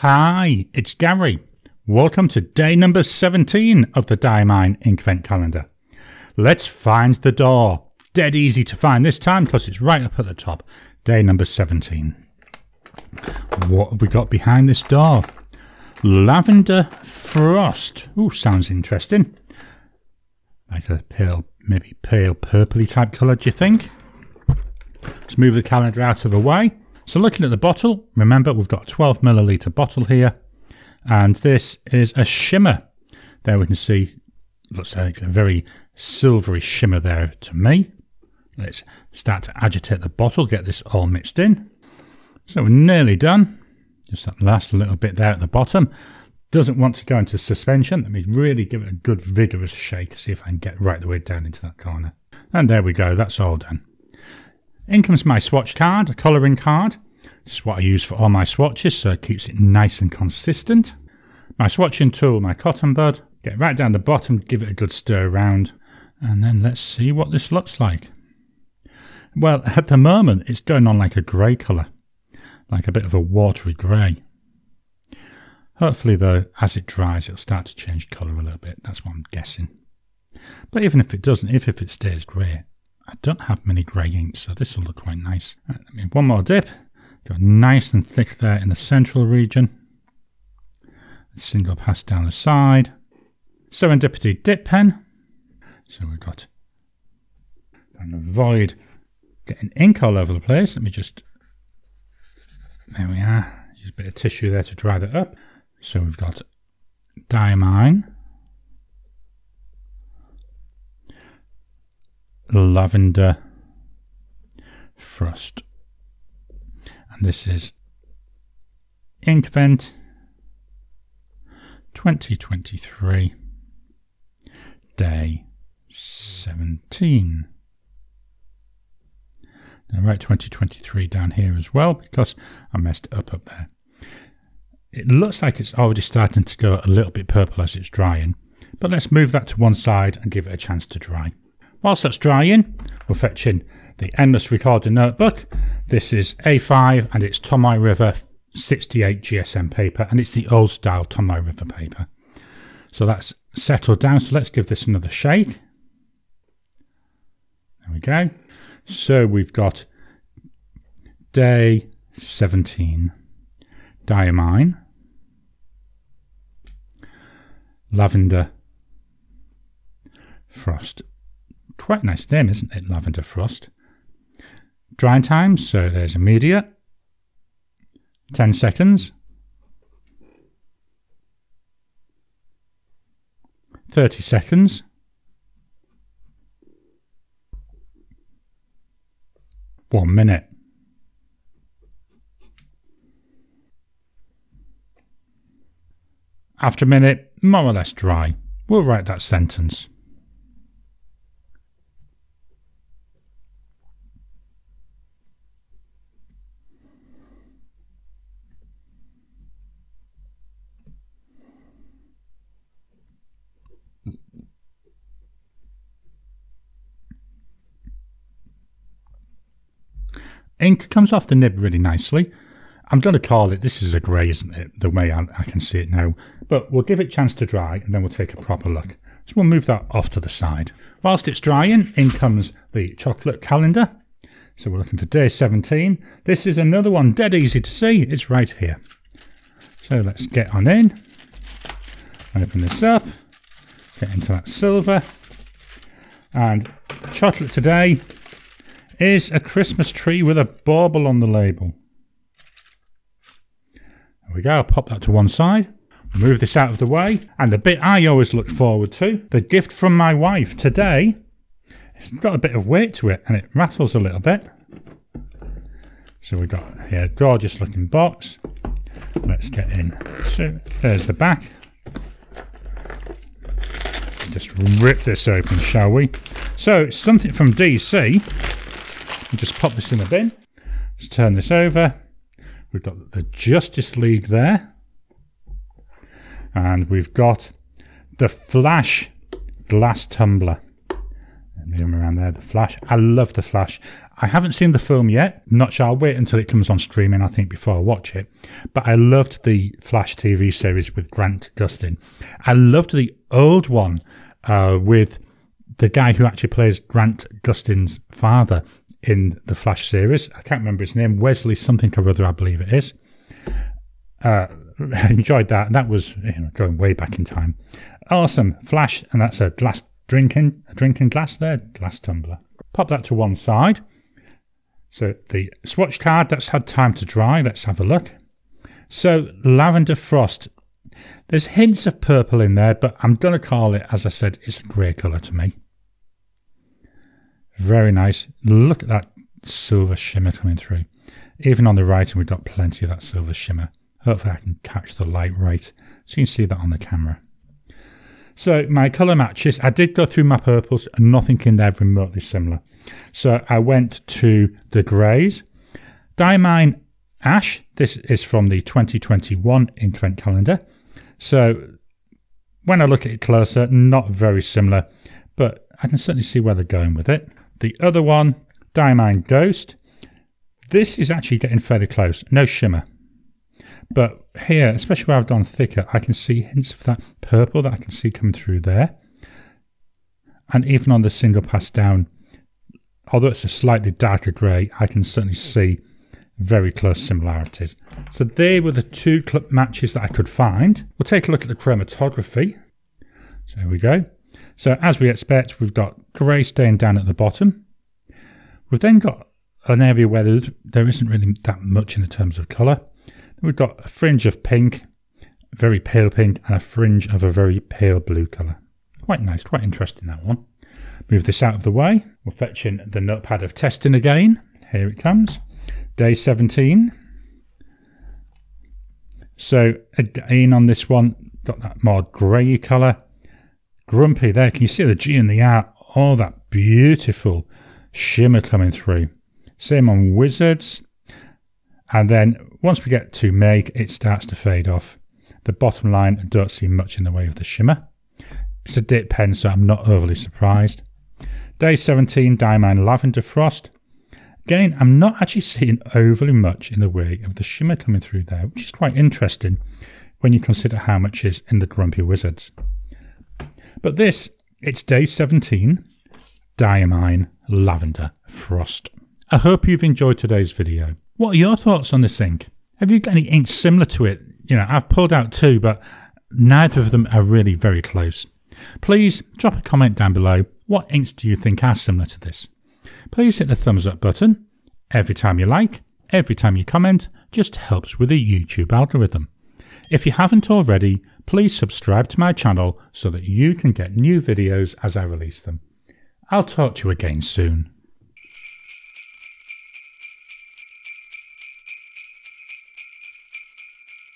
Hi, it's Gary. Welcome to day number 17 of the Diamine Inkvent calendar. Let's find the door. Dead easy to find this time because it's right up at the top. Day number 17. What have we got behind this door? Lavender Frost. Ooh, sounds interesting. Like a pale, maybe pale purpley type colour, do you think? Let's move the calendar out of the way. So looking at the bottle, remember we've got a 12 milliliter bottle here, and this is a shimmer. There we can see, looks like a very silvery shimmer there to me. Let's start to agitate the bottle, get this all mixed in. So we're nearly done. Just that last little bit there at the bottom. Doesn't want to go into suspension. Let me really give it a good vigorous shake, see if I can get right the way down into that corner. And there we go, that's all done. In comes my swatch card, a colouring card. This is what I use for all my swatches, so it keeps it nice and consistent. My swatching tool, my cotton bud. Get right down the bottom, give it a good stir around, and then let's see what this looks like. Well, at the moment, it's going on like a grey colour, like a bit of a watery grey. Hopefully, though, as it dries, it'll start to change colour a little bit. That's what I'm guessing. But even if it doesn't, if it stays grey, I don't have many grey inks, so this will look quite nice. Right, let me one more dip. Got nice and thick there in the central region. A single pass down the side. Serendipity dip pen. So we've got, and avoid getting ink all over the place. Let me just, there we are. Use a bit of tissue there to dry that up. So we've got Diamine, Lavender Frost, and this is Inkvent 2023 day 17. Now write 2023 down here as well because I messed it up there. It looks like it's already starting to go a little bit purple as it's drying, but let's move that to one side and give it a chance to dry. Whilst that's drying, we'll fetch in the Endless Recording Notebook. This is A5 and it's Tomoe River 68 GSM paper, and it's the old style Tomoe River paper. So that's settled down, so let's give this another shake. There we go. So we've got day 17. Diamine, Lavender Frost. Quite a nice name, isn't it? Lavender Frost. Drying time, so there's immediate. 10 seconds. 30 seconds. 1 minute. After a minute, more or less dry. We'll write that sentence. Ink comes off the nib really nicely. I'm going to call it, this is a grey, isn't it? The way I can see it now. But we'll give it a chance to dry and then we'll take a proper look. So we'll move that off to the side. Whilst it's drying, in comes the chocolate calendar. So we're looking for day 17. This is another one dead easy to see. It's right here. So let's get on in. Open this up. Get into that silver. And chocolate today is a Christmas tree with a bauble on the label. There we go, I'll pop that to one side, move this out of the way, and the bit I always look forward to, the gift from my wife today. It's got a bit of weight to it and it rattles a little bit. So we've got here a gorgeous looking box. Let's get in. So there's the back. Let's just rip this open, shall we? So it's something from DC. Just pop this in the bin. Let's turn this over. We've got the Justice League there. And we've got the Flash glass tumbler. Let me around there, the Flash. I love the Flash. I haven't seen the film yet. Not sure. I'll wait until it comes on streaming, I think, before I watch it. But I loved the Flash TV series with Grant Gustin. I loved the old one with the guy who actually plays Grant Gustin's father in the Flash series. I can't remember his name. Wesley something or other, I believe it is. I enjoyed that. That was going way back in time. Awesome. Flash, and that's a glass drinking glass there, glass tumbler. Pop that to one side. So the swatch card, that's had time to dry. Let's have a look. So Lavender Frost. There's hints of purple in there, but I'm going to call it, as I said, it's a grey colour to me. Very nice. Look at that silver shimmer coming through. Even on the right, we've got plenty of that silver shimmer. Hopefully I can catch the light right so you can see that on the camera. So my colour matches, I did go through my purples and nothing in there remotely similar. So I went to the greys. Diamine Ash, this is from the 2021 Inkvent calendar. So when I look at it closer, not very similar, but I can certainly see where they're going with it. The other one, Diamine Ghost. This is actually getting fairly close, no shimmer. But here, especially where I've gone thicker, I can see hints of that purple that I can see coming through there. And even on the single pass down, although it's a slightly darker grey, I can certainly see very close similarities. So they were the two matches that I could find. We'll take a look at the chromatography. So here we go. So as we expect, we've got grey stain down at the bottom. We've then got an area where there isn't really that much in the terms of colour. We've got a fringe of pink, very pale pink, and a fringe of a very pale blue colour. Quite nice, quite interesting, that one. Move this out of the way. We'll fetch in the notepad of testing again. Here it comes. Day 17. So again on this one, got that more grey colour. Grumpy there. Can you see the G and the R? All that beautiful shimmer coming through. Same on Wizards. And then once we get to Meg, it starts to fade off. The bottom line, I don't see much in the way of the shimmer. It's a dip pen, so I'm not overly surprised. Day 17, Diamine Lavender Frost. Again, I'm not actually seeing overly much in the way of the shimmer coming through there, which is quite interesting when you consider how much is in the Grumpy Wizards. But this, it's day 17, Diamine Lavender Frost. I hope you've enjoyed today's video. What are your thoughts on this ink? Have you got any inks similar to it? I've pulled out two, but neither of them are really very close. Please drop a comment down below. What inks do you think are similar to this? Please hit the thumbs up button. Every time you like, every time you comment, just helps with the YouTube algorithm. If you haven't already, please subscribe to my channel so that you can get new videos as I release them. I'll talk to you again soon.